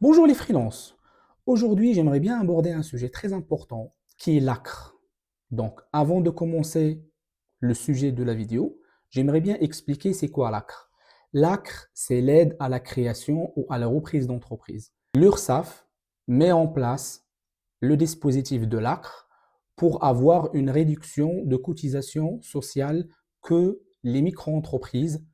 Bonjour les freelances. Aujourd'hui, j'aimerais bien aborder un sujet très important qui est l'ACRE. Donc, avant de commencer le sujet de la vidéo, j'aimerais bien expliquer c'est quoi l'ACRE. L'ACRE, c'est l'aide à la création ou à la reprise d'entreprise. L'URSSAF met en place le dispositif de l'ACRE pour avoir une réduction de cotisation sociale que les micro-entreprises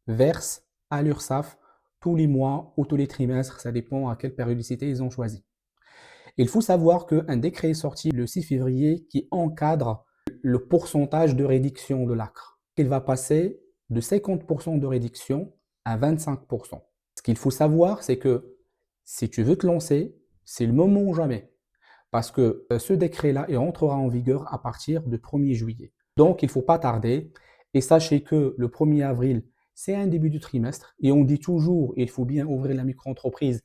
versent à l'URSSAF tous les mois ou tous les trimestres, ça dépend à quelle périodicité ils ont choisi. Il faut savoir qu'un décret est sorti le 6 février qui encadre le pourcentage de réduction de l'ACRE. Il va passer de 50% de réduction à 25%. Ce qu'il faut savoir, c'est que si tu veux te lancer, c'est le moment ou jamais. Parce que ce décret-là entrera en vigueur à partir du 1er juillet. Donc, il ne faut pas tarder. Et sachez que le 1er avril, c'est un début du trimestre. Et on dit toujours, il faut bien ouvrir la micro-entreprise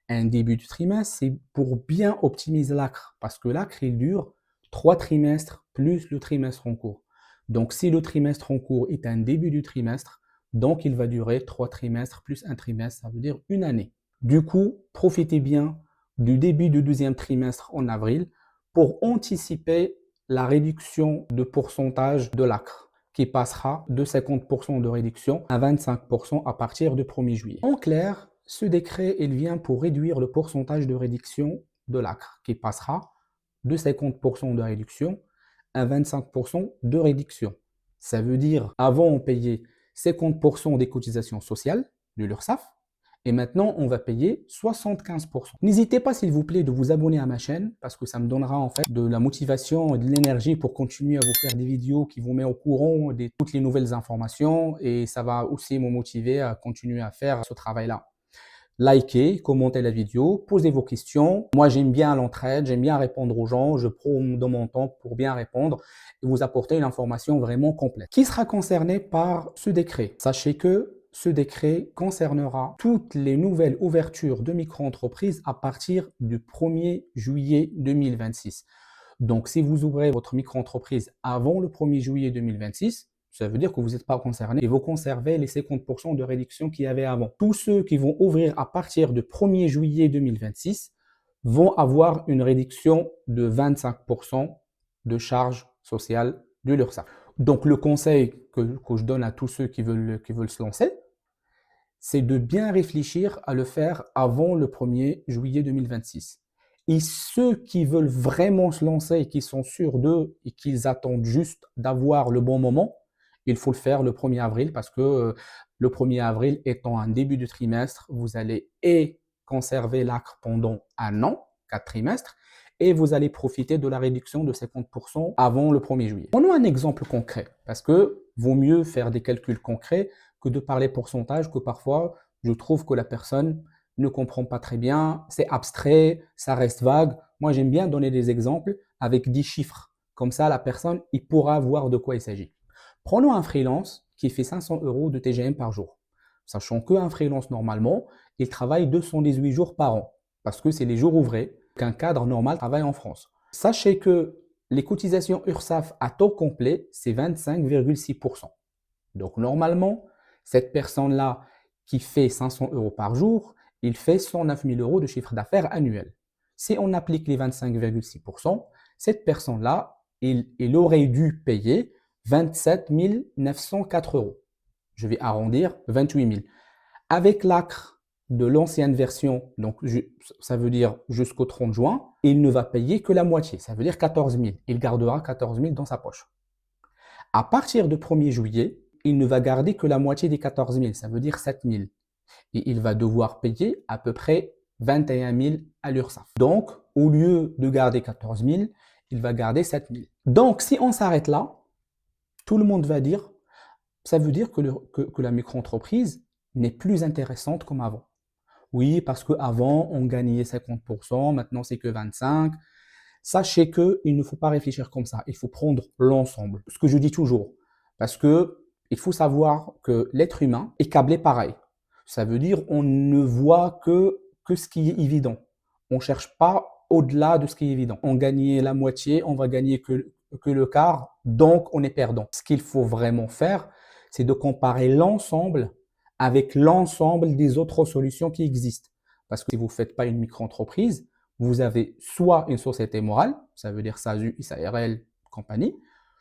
un début du trimestre, c'est pour bien optimiser l'ACRE. Parce que l'ACRE, il dure 3 trimestres plus le trimestre en cours. Donc, si le trimestre en cours est un début du trimestre, donc il va durer 3 trimestres plus un trimestre, ça veut dire une année. Du coup, profitez bien du début du deuxième trimestre en avril pour anticiper la réduction de pourcentage de l'ACRE qui passera de 50% de réduction à 25% à partir du 1er juillet. En clair, ce décret il vient pour réduire le pourcentage de réduction de l'ACRE qui passera de 50% de réduction à 25% de réduction. Ça veut dire avant on payait 50% des cotisations sociales de l'URSSAF et maintenant, on va payer 75%. N'hésitez pas, s'il vous plaît, de vous abonner à ma chaîne parce que ça me donnera en fait de la motivation et de l'énergie pour continuer à vous faire des vidéos qui vous mettent au courant de toutes les nouvelles informations et ça va aussi me motiver à continuer à faire ce travail-là. Likez, commentez la vidéo, posez vos questions. Moi, j'aime bien l'entraide, j'aime bien répondre aux gens. Je prends de mon temps pour bien répondre et vous apporter une information vraiment complète. Qui sera concerné par ce décret? Sachez que ce décret concernera toutes les nouvelles ouvertures de micro-entreprises à partir du 1er juillet 2026. Donc, si vous ouvrez votre micro-entreprise avant le 1er juillet 2026, ça veut dire que vous n'êtes pas concerné et vous conservez les 50% de réduction qu'il y avait avant. Tous ceux qui vont ouvrir à partir du 1er juillet 2026 vont avoir une réduction de 25% de charges sociales de l'URSSAF. Donc, le conseil que je donne à tous ceux qui veulent se lancer, c'est de bien réfléchir à le faire avant le 1er juillet 2026. Et ceux qui veulent vraiment se lancer et qui sont sûrs d'eux et qu'ils attendent juste d'avoir le bon moment, il faut le faire le 1er avril parce que le 1er avril étant un début du trimestre, vous allez conserver l'ACRE pendant un an, 4 trimestres, et vous allez profiter de la réduction de 50% avant le 1er juillet. Prenons un exemple concret parce que vaut mieux faire des calculs concrets que de parler pourcentage, que parfois je trouve que la personne ne comprend pas très bien, c'est abstrait, ça reste vague. Moi, j'aime bien donner des exemples avec 10 chiffres. Comme ça, la personne, il pourra voir de quoi il s'agit. Prenons un freelance qui fait 500 euros de TGM par jour. Sachant qu'un freelance, normalement, il travaille 218 jours par an. Parce que c'est les jours ouvrés qu'un cadre normal travaille en France. Sachez que les cotisations URSSAF à taux complet, c'est 25,6%. Donc, normalement, cette personne-là qui fait 500 euros par jour, il fait 109 000 euros de chiffre d'affaires annuel. Si on applique les 25,6%, cette personne-là, il aurait dû payer 27 904 euros. Je vais arrondir 28 000. Avec l'ACRE de l'ancienne version, donc ça veut dire jusqu'au 30 juin, il ne va payer que la moitié, ça veut dire 14 000. Il gardera 14 000 dans sa poche. À partir du 1er juillet, il ne va garder que la moitié des 14 000, ça veut dire 7 000. Et il va devoir payer à peu près 21 000 à l'URSSAF. Donc, au lieu de garder 14 000, il va garder 7 000. Donc, si on s'arrête là, tout le monde va dire, ça veut dire que la micro-entreprise n'est plus intéressante comme avant. Oui, parce qu'avant, on gagnait 50%, maintenant c'est que 25%. Sachez qu'il ne faut pas réfléchir comme ça, il faut prendre l'ensemble. Ce que je dis toujours, parce que il faut savoir que l'être humain est câblé pareil. Ça veut dire on ne voit que ce qui est évident. On ne cherche pas au-delà de ce qui est évident. On gagnait la moitié, on va gagner que le quart, donc on est perdant. Ce qu'il faut vraiment faire, c'est de comparer l'ensemble avec l'ensemble des autres solutions qui existent. Parce que si vous ne faites pas une micro-entreprise, vous avez soit une société morale, ça veut dire SASU, SARL, compagnie,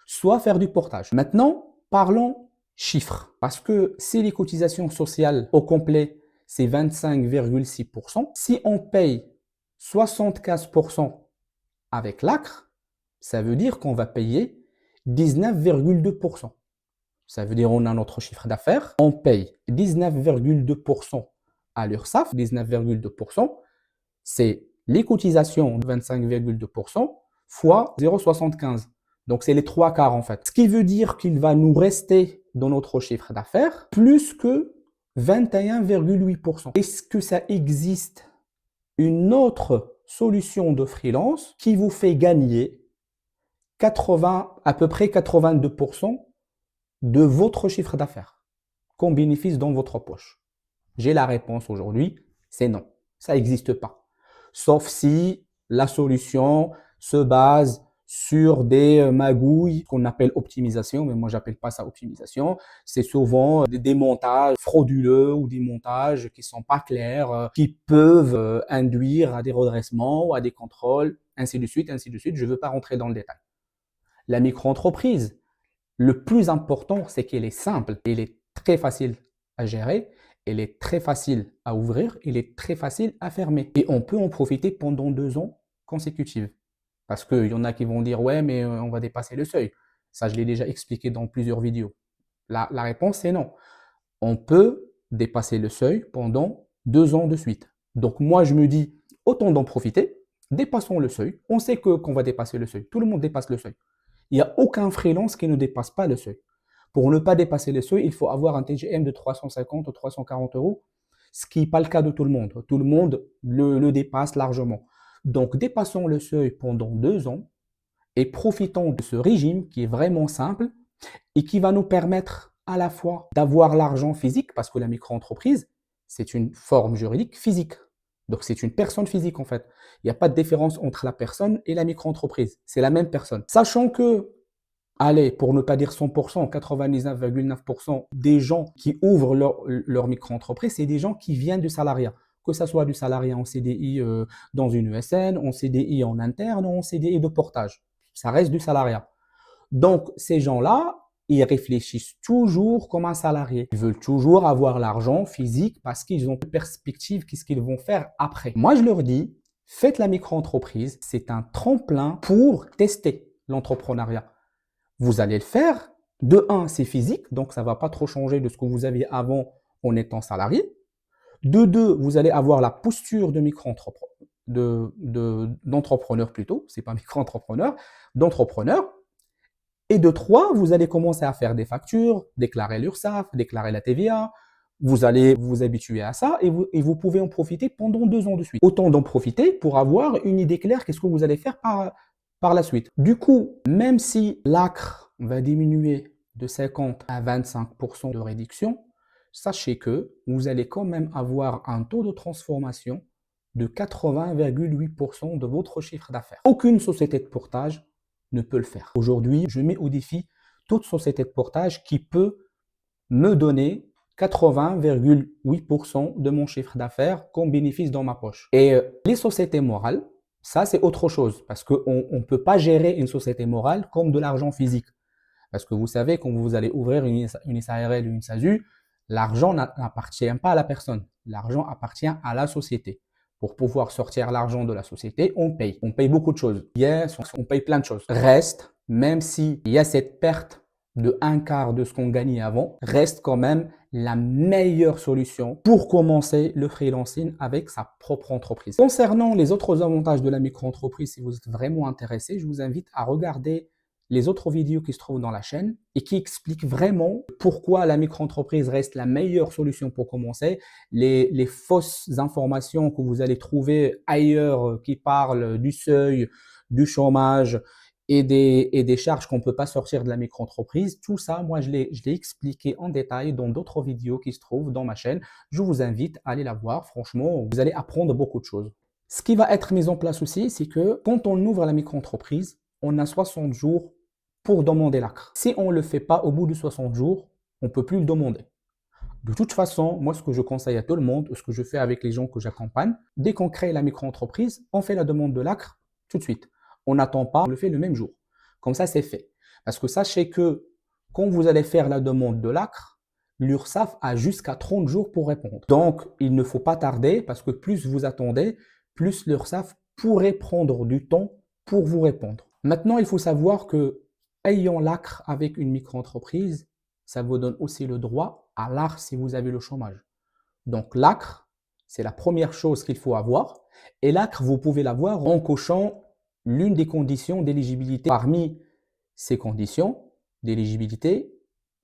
soit faire du portage. Maintenant, parlons chiffres. Parce que si les cotisations sociales au complet, c'est 25,6%, si on paye 75% avec l'ACRE, ça veut dire qu'on va payer 19,2%. Ça veut dire qu'on a notre chiffre d'affaires, on paye 19,2% à l'URSSAF, 19,2%, c'est les cotisations de 25,2% fois 0,75. Donc, c'est les trois quarts en fait. Ce qui veut dire qu'il va nous rester dans notre chiffre d'affaires plus que 21,8%. Est-ce que ça existe une autre solution de freelance qui vous fait gagner à peu près 82% de votre chiffre d'affaires comme bénéfice dans votre poche? J'ai la réponse aujourd'hui, c'est non. Ça n'existe pas. Sauf si la solution se base sur des magouilles qu'on appelle optimisation, mais moi j'appelle pas ça optimisation. C'est souvent des montages frauduleux ou des montages qui sont pas clairs, qui peuvent induire à des redressements ou à des contrôles, ainsi de suite, ainsi de suite. Je veux pas rentrer dans le détail. La micro-entreprise, le plus important, c'est qu'elle est simple, elle est très facile à gérer, elle est très facile à ouvrir, elle est très facile à fermer. Et on peut en profiter pendant 2 ans consécutifs. Parce qu'il y en a qui vont dire, ouais, mais on va dépasser le seuil. Ça, je l'ai déjà expliqué dans plusieurs vidéos. La réponse est non. On peut dépasser le seuil pendant 2 ans de suite. Donc moi, je me dis, autant d'en profiter, dépassons le seuil. On sait qu'on va dépasser le seuil. Tout le monde dépasse le seuil. Il n'y a aucun freelance qui ne dépasse pas le seuil. Pour ne pas dépasser le seuil, il faut avoir un TGM de 350 ou 340 euros, ce qui n'est pas le cas de tout le monde. Tout le monde le dépasse largement. Donc, dépassons le seuil pendant 2 ans et profitons de ce régime qui est vraiment simple et qui va nous permettre à la fois d'avoir l'argent physique, parce que la micro-entreprise, c'est une forme juridique physique. Donc, c'est une personne physique en fait. Il n'y a pas de différence entre la personne et la micro-entreprise. C'est la même personne. Sachant que, allez, pour ne pas dire 100%, 99,9% des gens qui ouvrent leur micro-entreprise, c'est des gens qui viennent du salariat. Que ce soit du salariat en CDI dans une ESN, en CDI en interne ou en CDI de portage. Ça reste du salariat. Donc, ces gens-là, ils réfléchissent toujours comme un salarié. Ils veulent toujours avoir l'argent physique parce qu'ils ont une perspective, qu'est-ce qu'ils vont faire après. Moi, je leur dis, faites la micro-entreprise, c'est un tremplin pour tester l'entrepreneuriat. Vous allez le faire. De un, c'est physique, donc ça ne va pas trop changer de ce que vous aviez avant en étant salarié. De deux, vous allez avoir la posture de d'entrepreneur plutôt, c'est pas micro-entrepreneur, d'entrepreneur. Et de trois, vous allez commencer à faire des factures, déclarer l'URSSAF, déclarer la TVA. Vous allez vous habituer à ça et vous pouvez en profiter pendant 2 ans de suite. Autant d'en profiter pour avoir une idée claire qu'est-ce que vous allez faire par la suite. Du coup, même si l'ACRE va diminuer de 50 à 25% de réduction, sachez que vous allez quand même avoir un taux de transformation de 80,8% de votre chiffre d'affaires. Aucune société de portage ne peut le faire. Aujourd'hui, je mets au défi toute société de portage qui peut me donner 80,8% de mon chiffre d'affaires comme bénéfice dans ma poche. Et les sociétés morales, ça c'est autre chose parce qu'on ne peut pas gérer une société morale comme de l'argent physique. Parce que vous savez, quand vous allez ouvrir une SARL ou une SASU, l'argent n'appartient pas à la personne. L'argent appartient à la société. Pour pouvoir sortir l'argent de la société, on paye. On paye beaucoup de choses. Yes, on paye plein de choses. Reste, même s'il y a cette perte de un quart de ce qu'on gagnait avant, reste quand même la meilleure solution pour commencer le freelancing avec sa propre entreprise. Concernant les autres avantages de la micro-entreprise, si vous êtes vraiment intéressé, je vous invite à regarder les autres vidéos qui se trouvent dans la chaîne et qui expliquent vraiment pourquoi la micro-entreprise reste la meilleure solution pour commencer. Les fausses informations que vous allez trouver ailleurs qui parlent du seuil, du chômage et des charges qu'on ne peut pas sortir de la micro-entreprise, tout ça, moi, je l'ai expliqué en détail dans d'autres vidéos qui se trouvent dans ma chaîne. Je vous invite à aller la voir. Franchement, vous allez apprendre beaucoup de choses. Ce qui va être mis en place aussi, c'est que quand on ouvre la micro-entreprise, on a 60 jours pour demander l'ACRE. Si on ne le fait pas au bout de 60 jours, on ne peut plus le demander. De toute façon, moi, ce que je conseille à tout le monde, ce que je fais avec les gens que j'accompagne, dès qu'on crée la micro-entreprise, on fait la demande de l'ACRE tout de suite. On n'attend pas, on le fait le même jour. Comme ça, c'est fait. Parce que sachez que quand vous allez faire la demande de l'ACRE, l'URSSAF a jusqu'à 30 jours pour répondre. Donc, il ne faut pas tarder parce que plus vous attendez, plus l'URSSAF pourrait prendre du temps pour vous répondre. Maintenant, il faut savoir que ayant l'ACRE avec une micro-entreprise, ça vous donne aussi le droit à l'ARS si vous avez le chômage. Donc l'ACRE, c'est la première chose qu'il faut avoir. Et l'ACRE, vous pouvez l'avoir en cochant l'une des conditions d'éligibilité. Parmi ces conditions d'éligibilité,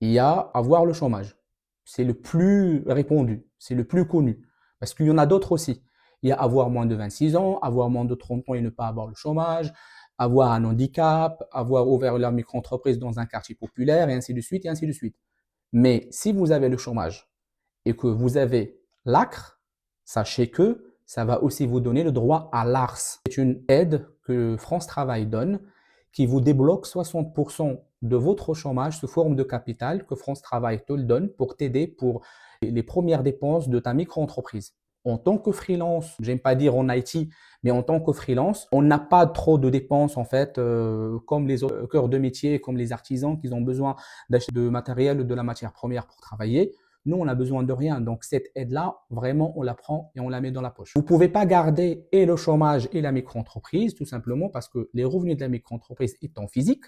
il y a avoir le chômage. C'est le plus répandu, c'est le plus connu. Parce qu'il y en a d'autres aussi. Il y a avoir moins de 26 ans, avoir moins de 30 ans et ne pas avoir le chômage, avoir un handicap, avoir ouvert leur micro-entreprise dans un quartier populaire, et ainsi de suite, et ainsi de suite. Mais si vous avez le chômage et que vous avez l'ACRE, sachez que ça va aussi vous donner le droit à l'ARS. C'est une aide que France Travail donne qui vous débloque 60% de votre chômage sous forme de capital que France Travail te le donne pour t'aider pour les premières dépenses de ta micro-entreprise. En tant que freelance, j'aime pas dire en IT, mais en tant que freelance, on n'a pas trop de dépenses en fait, comme les cœurs de métier, comme les artisans qui ont besoin d'acheter de matériel ou de la matière première pour travailler. Nous, on n'a besoin de rien. Donc, cette aide-là, vraiment, on la prend et on la met dans la poche. Vous ne pouvez pas garder et le chômage et la micro-entreprise, tout simplement parce que les revenus de la micro-entreprise étant physiques,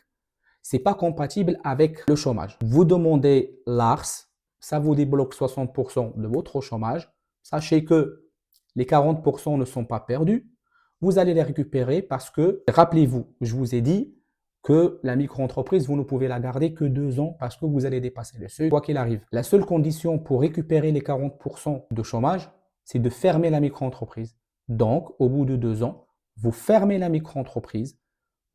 ce n'est pas compatible avec le chômage. Vous demandez l'ARS, ça vous débloque 60% de votre chômage. Sachez que les 40% ne sont pas perdus. Vous allez les récupérer parce que, rappelez-vous, je vous ai dit que la micro-entreprise, vous ne pouvez la garder que 2 ans parce que vous allez dépasser le seuil, quoi qu'il arrive. La seule condition pour récupérer les 40% de chômage, c'est de fermer la micro-entreprise. Donc, au bout de 2 ans, vous fermez la micro-entreprise,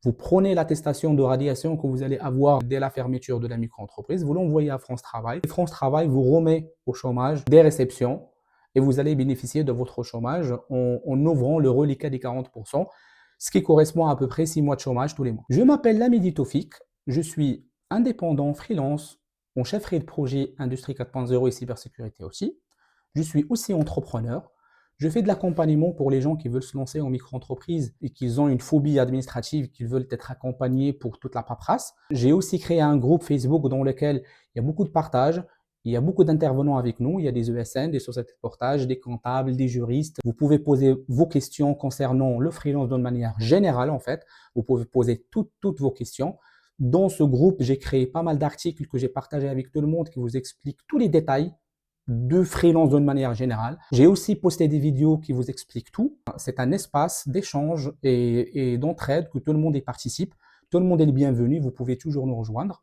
vous prenez l'attestation de radiation que vous allez avoir dès la fermeture de la micro-entreprise, vous l'envoyez à France Travail. Et France Travail vous remet au chômage des réceptions et vous allez bénéficier de votre chômage en ouvrant le reliquat des 40%, ce qui correspond à peu près 6 mois de chômage tous les mois. Je m'appelle Lamidi Tofik, je suis indépendant, freelance, en chefferie de projet Industrie 4.0 et cybersécurité aussi. Je suis aussi entrepreneur. Je fais de l'accompagnement pour les gens qui veulent se lancer en micro-entreprise et qui ont une phobie administrative, qui veulent être accompagnés pour toute la paperasse. J'ai aussi créé un groupe Facebook dans lequel il y a beaucoup de partage. Il y a beaucoup d'intervenants avec nous. Il y a des ESN, des sociétés de portage, des comptables, des juristes. Vous pouvez poser vos questions concernant le freelance d'une manière générale, en fait. Vous pouvez poser toutes vos questions. Dans ce groupe, j'ai créé pas mal d'articles que j'ai partagés avec tout le monde qui vous expliquent tous les détails de freelance d'une manière générale. J'ai aussi posté des vidéos qui vous expliquent tout. C'est un espace d'échange et d'entraide que tout le monde y participe. Tout le monde est le bienvenu. Vous pouvez toujours nous rejoindre.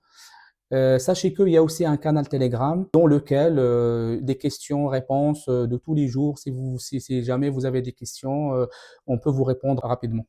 Sachez qu'il y a aussi un canal Telegram dans lequel des questions-réponses de tous les jours. Si jamais vous avez des questions, on peut vous répondre rapidement.